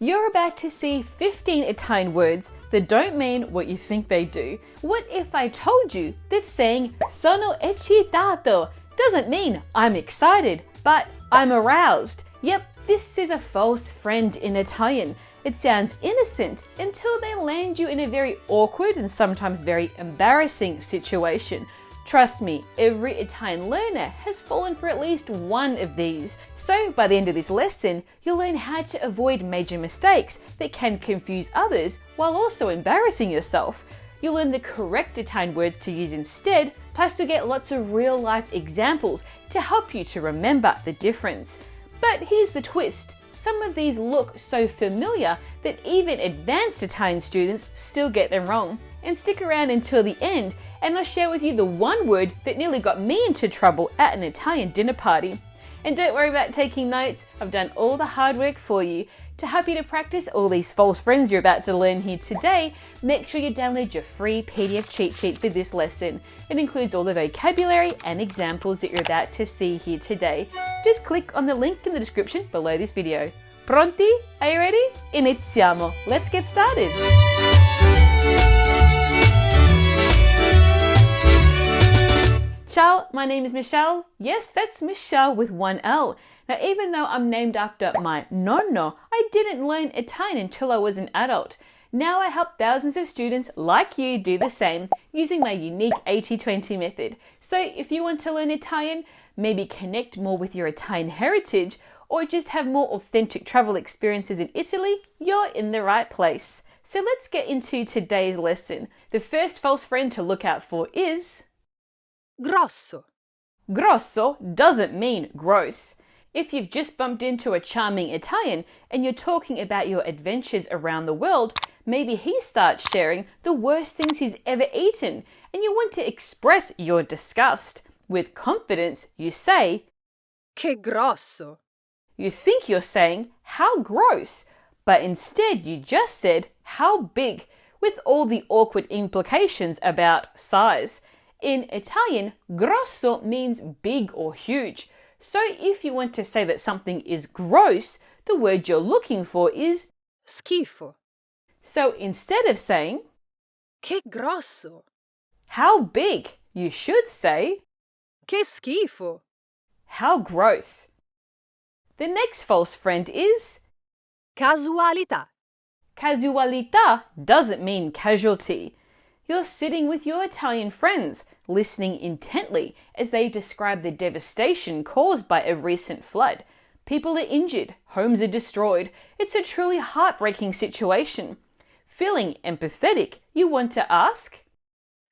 You're about to see 15 Italian words that don't mean what you think they do. What if I told you that saying sono eccitato doesn't mean I'm excited, but I'm aroused? Yep, this is a false friend in Italian. It sounds innocent until they land you in a very awkward and sometimes very embarrassing situation. Trust me, every Italian learner has fallen for at least one of these. So by the end of this lesson, you'll learn how to avoid major mistakes that can confuse others while also embarrassing yourself. You'll learn the correct Italian words to use instead, plus you'll get lots of real-life examples to help you to remember the difference. But here's the twist. Some of these look so familiar that even advanced Italian students still get them wrong. And stick around until the end and I'll share with you the one word that nearly got me into trouble at an Italian dinner party. And don't worry about taking notes, I've done all the hard work for you. To help you to practice all these false friends you're about to learn here today, make sure you download your free PDF cheat sheet for this lesson. It includes all the vocabulary and examples that you're about to see here today. Just click on the link in the description below this video. Pronti? Are you ready? Iniziamo! Let's get started! Ciao, my name is Michelle. Yes, that's Michelle with one L. Now, even though I'm named after my nonno, I didn't learn Italian until I was an adult. Now I help thousands of students like you do the same using my unique 80-20 method. So if you want to learn Italian, maybe connect more with your Italian heritage, or just have more authentic travel experiences in Italy, you're in the right place. So let's get into today's lesson. The first false friend to look out for is Grosso. Grosso doesn't mean gross. If you've just bumped into a charming Italian and you're talking about your adventures around the world, maybe he starts sharing the worst things he's ever eaten and you want to express your disgust. With confidence, you say, Che grosso. You think you're saying, how gross, but instead you just said, how big, with all the awkward implications about size. In Italian, grosso means big or huge. So if you want to say that something is gross, the word you're looking for is Schifo. So instead of saying Che grosso. how big, you should say Che schifo. how gross. The next false friend is Casualità. casualità doesn't mean casualty. You're sitting with your Italian friends, listening intently as they describe the devastation caused by a recent flood. People are injured, homes are destroyed. It's a truly heartbreaking situation. Feeling empathetic, you want to ask,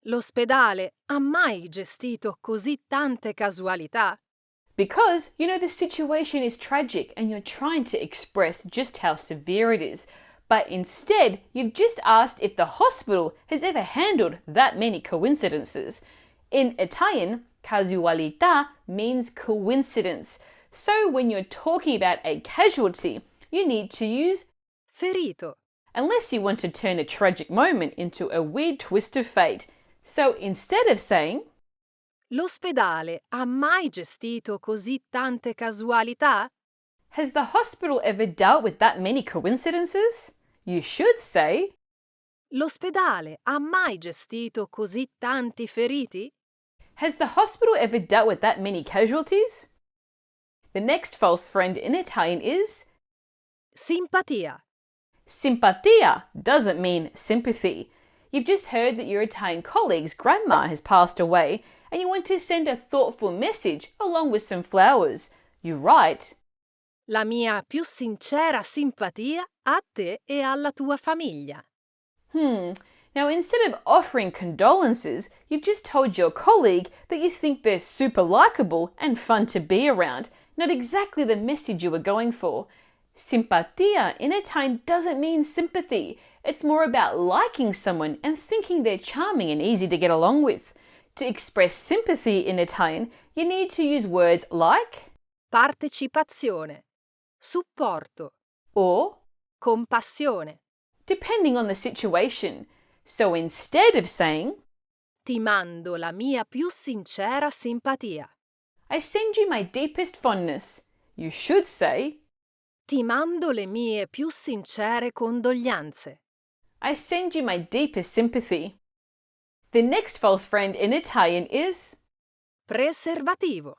L'ospedale ha mai gestito così tante casualità? because you know the situation is tragic and you're trying to express just how severe it is. But instead, you've just asked if the hospital has ever handled that many coincidences. In Italian, casualità means coincidence. So when you're talking about a casualty, you need to use Ferito. unless you want to turn a tragic moment into a weird twist of fate. So instead of saying, L'ospedale ha mai gestito così tante casualità? has the hospital ever dealt with that many coincidences? You should say, L'ospedale ha mai gestito così tanti feriti? has the hospital ever dealt with that many casualties? The next false friend in Italian is Simpatia. sympathia doesn't mean sympathy. You've just heard that your Italian colleague's grandma has passed away and you want to send a thoughtful message along with some flowers. You write, La mia più sincera simpatia a te e alla tua famiglia. Now instead of offering condolences, you've just told your colleague that you think they're super likable and fun to be around. Not exactly the message you were going for. Simpatia in Italian doesn't mean sympathy. It's more about liking someone and thinking they're charming and easy to get along with. To express sympathy in Italian, you need to use words like Partecipazione. Supporto. or, Compassione. depending on the situation. So instead of saying, Ti mando la mia più sincera simpatia. I send you my deepest fondness, you should say, Ti mando le mie più sincere condoglianze. I send you my deepest sympathy. The next false friend in Italian is Preservativo.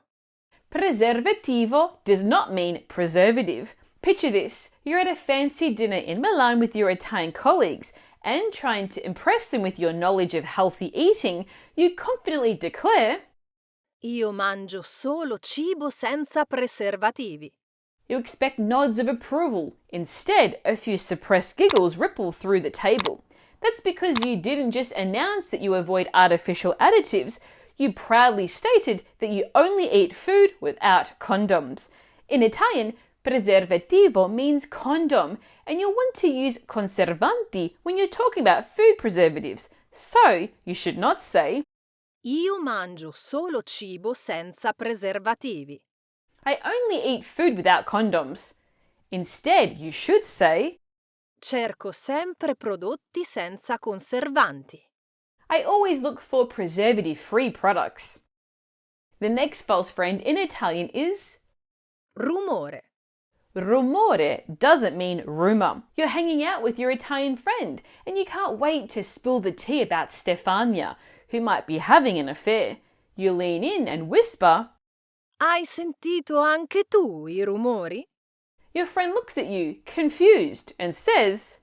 preservativo does not mean preservative. Picture this, you're at a fancy dinner in Milan with your Italian colleagues and trying to impress them with your knowledge of healthy eating, you confidently declare, Io mangio solo cibo senza preservativi. You expect nods of approval. Instead, a few suppressed giggles ripple through the table. That's because you didn't just announce that you avoid artificial additives, you proudly stated that you only eat food without condoms. In Italian, preservativo means condom, and you'll want to use conservanti when you're talking about food preservatives. So, you should not say, Io mangio solo cibo senza preservativi. I only eat food without condoms. Instead, you should say, Cerco sempre prodotti senza conservanti. I always look for preservative-free products. The next false friend in Italian is Rumore. rumore doesn't mean rumor. You're hanging out with your Italian friend and you can't wait to spill the tea about Stefania, who might be having an affair. You lean in and whisper, Hai sentito anche tu I rumori? Your friend looks at you, confused, and says,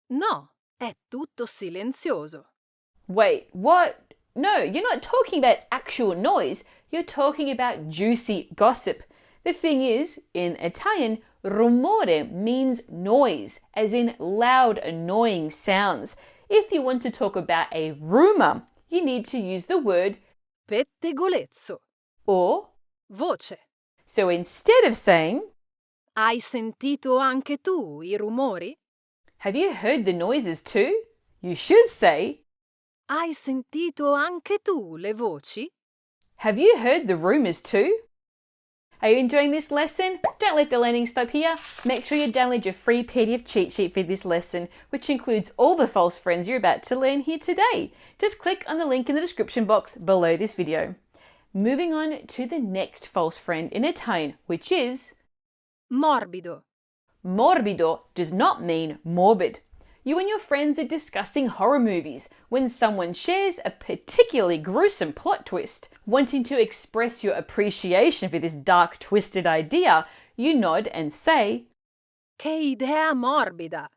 No, è tutto silenzioso. Wait, what? No, you're not talking about actual noise. You're talking about juicy gossip. The thing is, in Italian, rumore means noise, as in loud, annoying sounds. If you want to talk about a rumor, you need to use the word Pettegolezzo. or. Voce. So instead of saying, Hai sentito anche tu I rumori? Have you heard the noises too? You should say, Hai sentito anche tu le voci? Have you heard the rumors too? Are you enjoying this lesson? Don't let the learning stop here. Make sure you download your free PDF cheat sheet for this lesson, which includes all the false friends you're about to learn here today. Just click on the link in the description box below this video. Moving on to the next false friend in Italian, which is Morbido. morbido does not mean morbid. You and your friends are discussing horror movies when someone shares a particularly gruesome plot twist. Wanting to express your appreciation for this dark, twisted idea, you nod and say, Che idea morbida!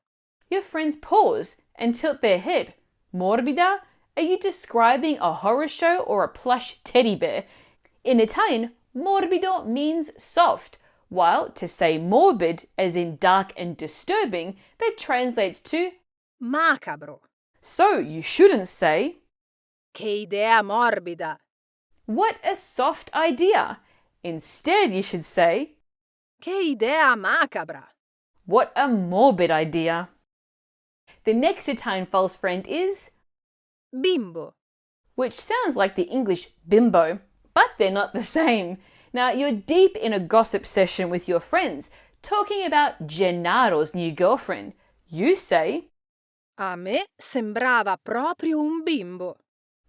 Your friends pause and tilt their head. Morbida? Are you describing a horror show or a plush teddy bear? In Italian, morbido means soft, while to say morbid, as in dark and disturbing, that translates to Macabro. So you shouldn't say, Che idea morbida! What a soft idea! Instead, you should say, Che idea macabra! What a morbid idea! The next Italian false friend is Bimbo. which sounds like the English bimbo, but they're not the same. Now, you're deep in a gossip session with your friends, talking about Gennaro's new girlfriend. You say, A me sembrava proprio un bimbo.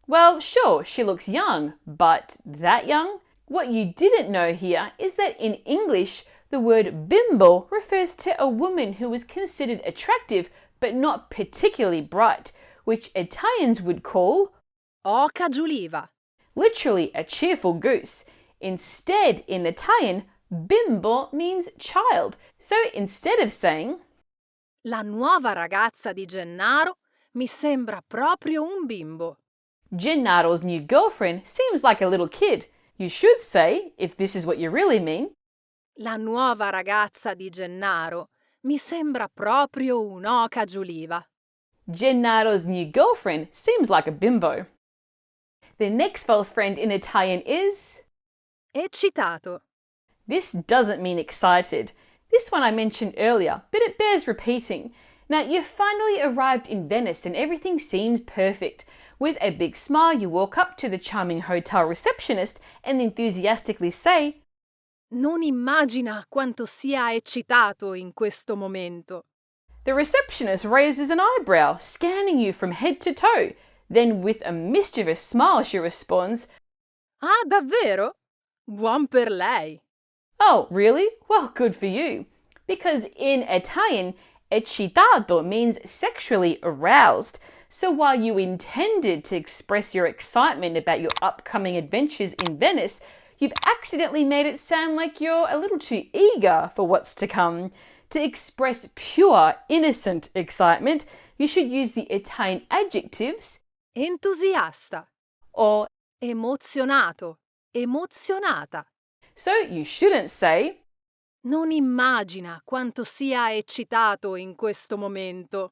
Well, sure, she looks young, but that young? What you didn't know here is that in English, the word bimbo refers to a woman who was considered attractive but not particularly bright, which Italians would call Oca giuliva. literally a cheerful goose. Instead, in Italian, bimbo means child. So instead of saying, La nuova ragazza di Gennaro mi sembra proprio un bimbo. Gennaro's new girlfriend seems like a little kid, you should say, if this is what you really mean, La nuova ragazza di Gennaro mi sembra proprio un'oca giuliva. Gennaro's new girlfriend seems like a bimbo. The next false friend in Italian is Eccitato. This doesn't mean excited. This one I mentioned earlier, but it bears repeating. Now, you've finally arrived in Venice and everything seems perfect. With a big smile, you walk up to the charming hotel receptionist and enthusiastically say, Non immagina quanto sia eccitato in questo momento. The receptionist raises an eyebrow, scanning you from head to toe. Then, with a mischievous smile, she responds, Ah, davvero? Buon per lei. Oh, really? Well, good for you. because in Italian, eccitato means sexually aroused. So while you intended to express your excitement about your upcoming adventures in Venice, you've accidentally made it sound like you're a little too eager for what's to come. To express pure, innocent excitement, you should use the Italian adjectives entusiasta, or emozionato, emozionata. so you shouldn't say Non immagina quanto sia eccitato in questo momento.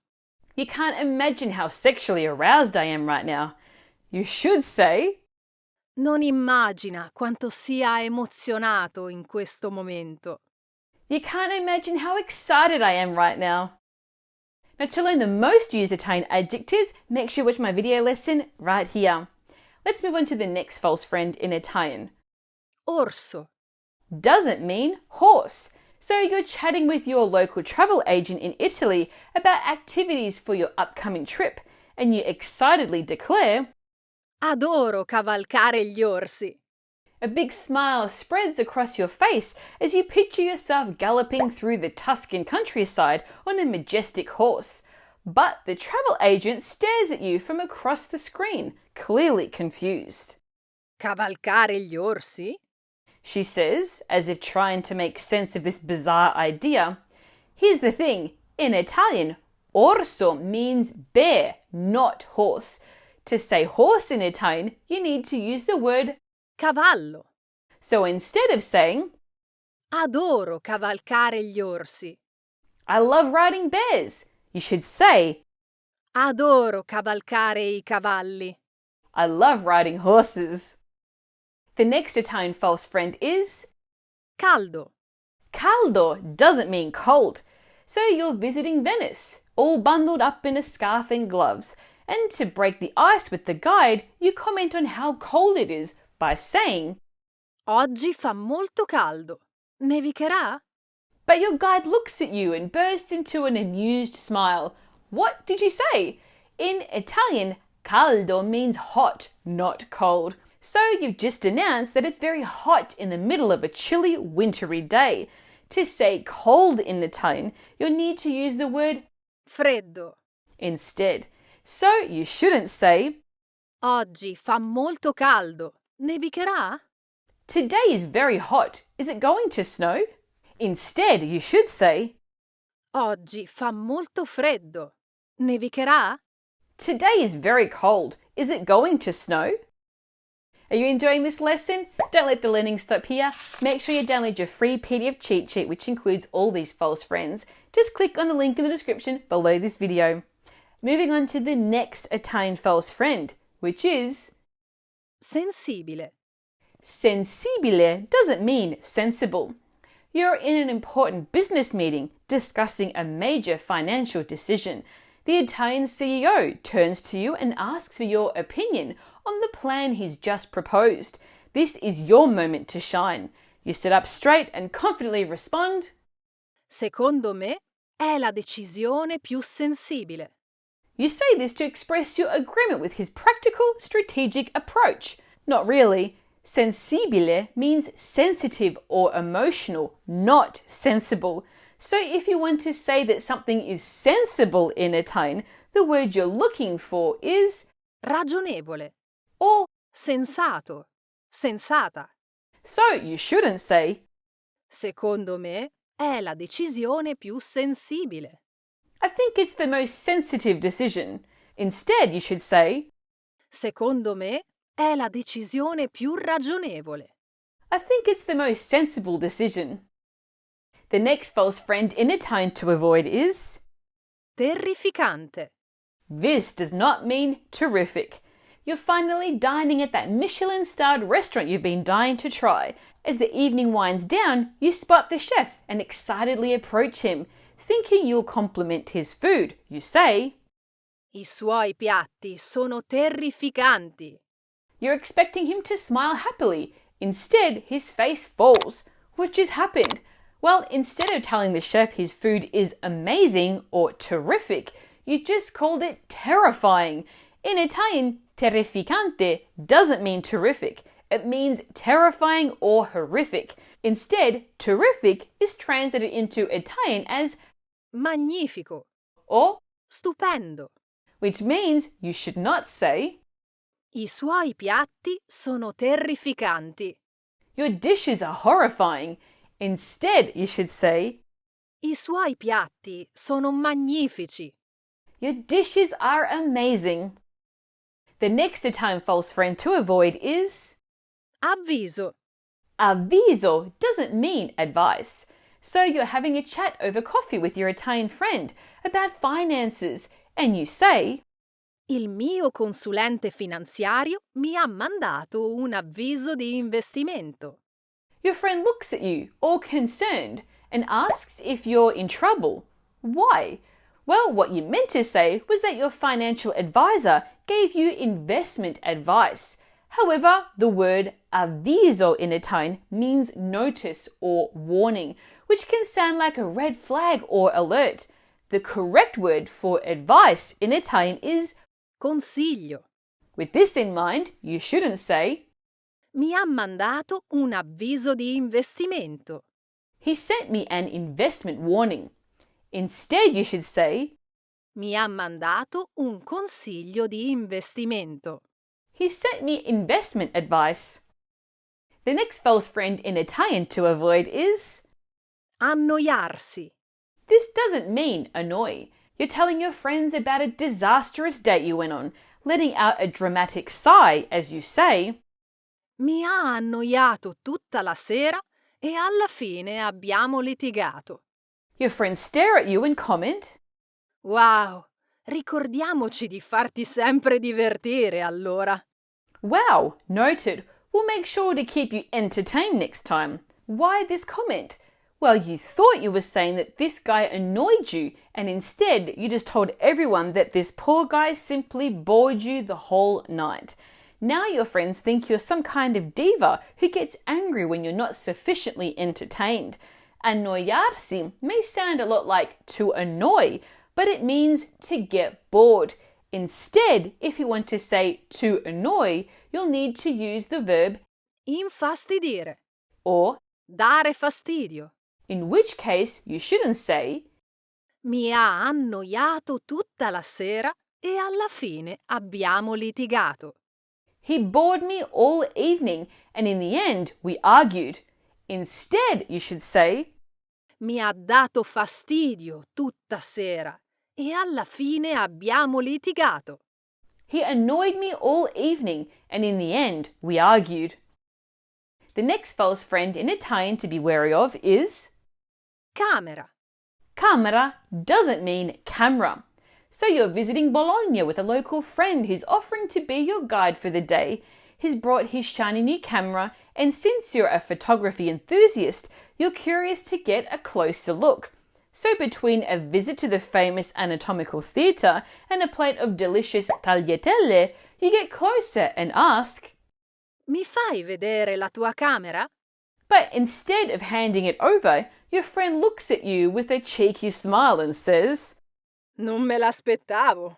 you can't imagine how sexually aroused I am right now. You should say Non immagina quanto sia emozionato in questo momento. you can't imagine how excited I am right now. Now, to learn the most used Italian adjectives, make sure you watch my video lesson right here. Let's move on to the next false friend in Italian. Orso, Doesn't mean horse. So you're chatting with your local travel agent in Italy about activities for your upcoming trip, and you excitedly declare, adoro cavalcare gli orsi. a big smile spreads across your face as you picture yourself galloping through the Tuscan countryside on a majestic horse. But the travel agent stares at you from across the screen, clearly confused. Cavalcare gli orsi? She says, as if trying to make sense of this bizarre idea. Here's the thing, in Italian, orso means bear, not horse. To say horse in Italian, you need to use the word Cavallo. so instead of saying, Adoro cavalcare gli orsi. I love riding bears, you should say, Adoro cavalcare I cavalli. I love riding horses. The next Italian false friend is Caldo. caldo doesn't mean cold. So you're visiting Venice, all bundled up in a scarf and gloves. And to break the ice with the guide, you comment on how cold it is by saying, Oggi fa molto caldo. Nevicherà? but your guide looks at you and bursts into an amused smile. What did you say? In Italian, caldo means hot, not cold. So you've just announced that it's very hot in the middle of a chilly, wintry day. To say cold in Italian, you'll need to use the word Freddo. instead. So you shouldn't say, Oggi fa molto caldo. Nevicherà? today is very hot. Is it going to snow? Instead, you should say, Oggi fa molto freddo. Nevicherà? today is very cold. Is it going to snow? Are you enjoying this lesson? Don't let the learning stop here. Make sure you download your free PDF cheat sheet, which includes all these false friends. Just click on the link in the description below this video. Moving on to the next Italian false friend, which is Sensibile. sensibile doesn't mean sensible. You're in an important business meeting discussing a major financial decision. The Italian CEO turns to you and asks for your opinion on the plan he's just proposed. This is your moment to shine. You sit up straight and confidently respond, Secondo me è la decisione più sensibile. You say this to express your agreement with his practical, strategic approach. Not really. Sensibile means sensitive or emotional, not sensible. So if you want to say that something is sensible in Italian, the word you're looking for is Ragionevole. or. Sensato. Sensata. So you shouldn't say, Secondo me è la decisione più sensibile. I think it's the most sensitive decision. Instead, you should say, Secondo me è la decisione più ragionevole. I think it's the most sensible decision. The next false friend in Italian to avoid is Terrificante. This does not mean terrific. You're finally dining at that Michelin-starred restaurant you've been dying to try. As the evening winds down, you spot the chef and excitedly approach him. Thinking you'll compliment his food, you say, I suoi piatti sono terrificanti. You're expecting him to smile happily. Instead, his face falls. What just happened? Well, instead of telling the chef his food is amazing or terrific, you just called it terrifying. In Italian, terrificante doesn't mean terrific. It means terrifying or horrific. Instead, terrific is translated into Italian as magnifico, or, stupendo. which means you should not say, I suoi piatti sono terrificanti. your dishes are horrifying. Instead, you should say, I suoi piatti sono magnifici. your dishes are amazing. The next Italian false friend to avoid is Avviso. avviso doesn't mean advice. So you're having a chat over coffee with your Italian friend about finances and you say, Il mio consulente finanziario mi ha mandato un avviso di investimento. your friend looks at you, all concerned, and asks if you're in trouble. Why? Well, what you meant to say was that your financial advisor gave you investment advice. However, the word avviso in Italian means notice or warning, which can sound like a red flag or alert. The correct word for advice in Italian is Consiglio. with this in mind, you shouldn't say, Mi ha mandato un avviso di investimento. he sent me an investment warning. Instead, you should say, Mi ha mandato un consiglio di investimento. he sent me investment advice. The next false friend in Italian to avoid is Annoiarsi. this doesn't mean annoy. You're telling your friends about a disastrous date you went on, letting out a dramatic sigh as you say, Mi ha annoiato tutta la sera e alla fine abbiamo litigato. your friends stare at you and comment, Wow, ricordiamoci di farti sempre divertire allora. wow, noted. We'll make sure to keep you entertained next time. Why this comment? Well, you thought you were saying that this guy annoyed you, and instead you just told everyone that this poor guy simply bored you the whole night. Now your friends think you're some kind of diva who gets angry when you're not sufficiently entertained. Annoiarsi may sound a lot like to annoy, but it means to get bored. Instead, if you want to say to annoy, you'll need to use the verb Infastidire. or, Dare fastidio. in which case you shouldn't say, Mi ha annoiato tutta la sera e alla fine abbiamo litigato. he bored me all evening and in the end we argued. Instead, you should say, Mi ha dato fastidio tutta sera e alla fine abbiamo litigato. he annoyed me all evening and in the end we argued. The next false friend in Italian to be wary of is Camera. camera doesn't mean camera. So you're visiting Bologna with a local friend who's offering to be your guide for the day. He's brought his shiny new camera, and since you're a photography enthusiast, you're curious to get a closer look. So between a visit to the famous anatomical theatre and a plate of delicious tagliatelle, you get closer and ask, Mi fai vedere la tua camera? but instead of handing it over, your friend looks at you with a cheeky smile and says, Non me l'aspettavo.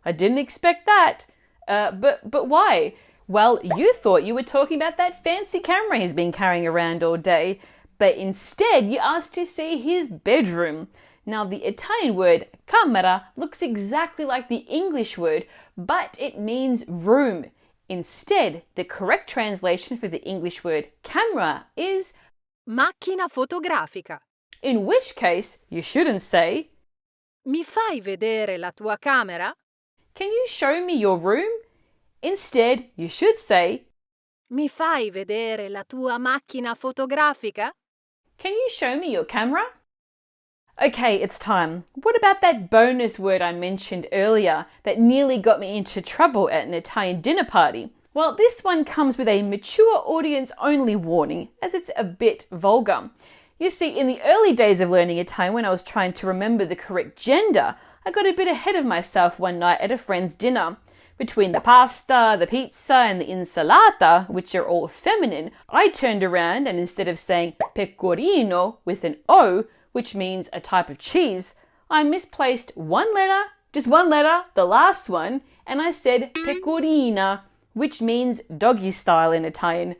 I didn't expect that. But why? Well, you thought you were talking about that fancy camera he's been carrying around all day, but instead you asked to see his bedroom. Now, the Italian word camera looks exactly like the English word, but it means room. Instead, the correct translation for the English word camera is Macchina fotografica. in which case you shouldn't say, Mi fai vedere la tua camera? can you show me your room? Instead, you should say, Mi fai vedere la tua macchina fotografica? can you show me your camera? Okay, it's time. What about that bonus word I mentioned earlier that nearly got me into trouble at an Italian dinner party? Well, this one comes with a mature audience only warning, as it's a bit vulgar. You see, in the early days of learning Italian, when I was trying to remember the correct gender, I got a bit ahead of myself one night at a friend's dinner. Between the pasta, the pizza, and the insalata, which are all feminine, I turned around and instead of saying pecorino with an O, which means a type of cheese, I misplaced one letter, just one letter, the last one, and I said pecorina, which means doggy style in Italian.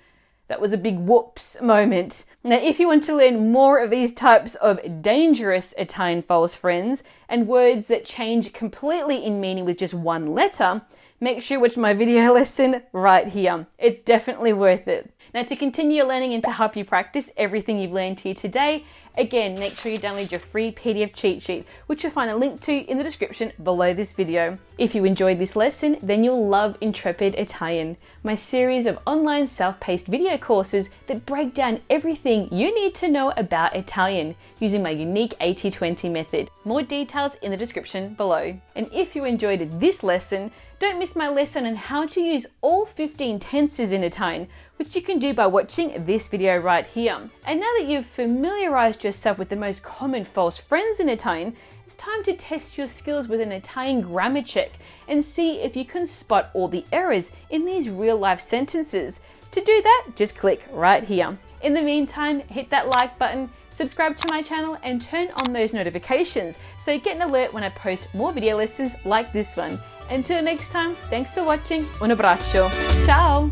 That was a big whoops moment. Now, if you want to learn more of these types of dangerous Italian false friends and words that change completely in meaning with just one letter, make sure you watch my video lesson right here. It's definitely worth it. Now, to continue your learning and to help you practice everything you've learned here today, again, make sure you download your free PDF cheat sheet, which you'll find a link to in the description below this video. If you enjoyed this lesson, then you'll love Intrepid Italian, my series of online self-paced video courses that break down everything you need to know about Italian using my unique 80-20 method. More details in the description below. And if you enjoyed this lesson, don't miss my lesson on how to use all 15 tenses in Italian, which you can do by watching this video right here. And now that you've familiarized yourself with the most common false friends in Italian, it's time to test your skills with an Italian grammar check and see if you can spot all the errors in these real-life sentences. To do that, just click right here. In the meantime, hit that like button, subscribe to my channel, and turn on those notifications so you get an alert when I post more video lessons like this one. Until next time, thanks for watching. Un abbraccio. Ciao!